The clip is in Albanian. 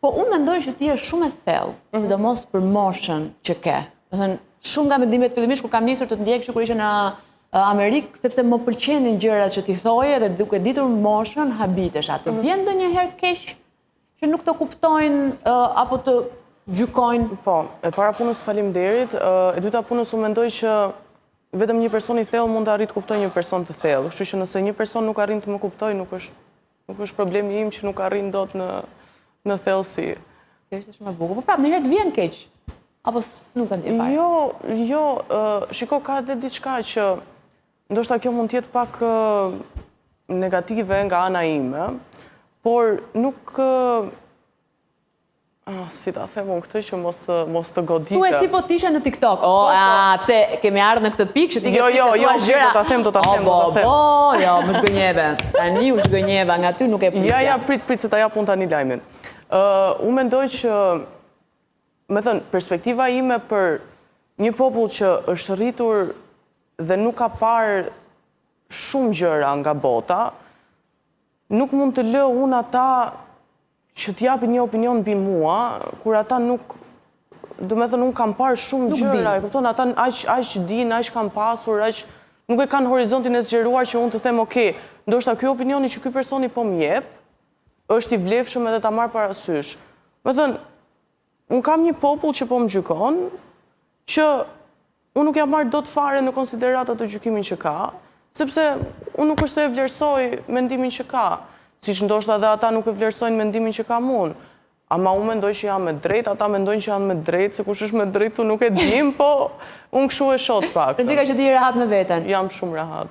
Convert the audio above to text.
Po, unë mendoj që ti je shumë e thellë, sidomos për moshën që ke. Do thënë, shumë nga mendimet fillimisht kur kam nisur të të ndjek kur ishe në Amerikë, sepse më pëlqenin gjërat që ti thoje dhe duke ditur moshën habitesha. Të vjen ndonjëherë keq që nuk të kuptojnë apo të gjykojnë? Po, e para punës faleminderit, e dyta punës u mendoj që vetëm një person i thellë mund të arrit të kuptoj një person të thellë. Kështu që nëse një person nuk arrin të më kuptoj, nuk është problemi im që nuk arrin dot në thellësi. Kjo ishte shumë e bukur. Po prapë, ndonjëherë të vjen keq. Apo nuk të ndje fare? Jo, shiko, ka edhe diçka që ndoshta kjo mund t'jetë pak negative nga ana ime, por nuk si ta them unë këtë që mos të goditem. Tu e si po t'ishe në TikTok. Pse kemi ardhur në këtë pikë që ti ke Jo, do ta them. Jo, më zgënjeve. Tani u zgënjeva, nga ty nuk e prisja. Ja, prit se ta jap unë tani lajmin. Unë mendoj që, me thënë, perspektiva ime për një popull që është rritur dhe nuk ka parë shumë gjëra nga bota, nuk mund të lë unë ata që t'japin një opinion mbi mua, kur ata nuk, do me thënë, unë kam parë shumë gjëra, e kupton, ata aq din, aq kam pasur, nuk e kanë horizontin e zgjeruar që unë të them, okay, ndoshta ky opinioni që ky personi po m'jep, është i vlefshëm edhe ta marr parasysh. Me thënë, unë kam një popull që po më gjykon, që unë nuk jam marrë dot fare në konsiderat të gjykimin që ka, sepse unë nuk është se e vlerësoj mendimin që ka, siç ndoshta dhe ata nuk e vlerësojnë mendimin që kam unë. Ama unë mendoj që jam me drejt, ata mendojnë që janë me drejt, se kush është me drejt, nuk e dim, po unë kështu e shoh pak. Prezika që ti je rehat me veten. Jam shumë rehat.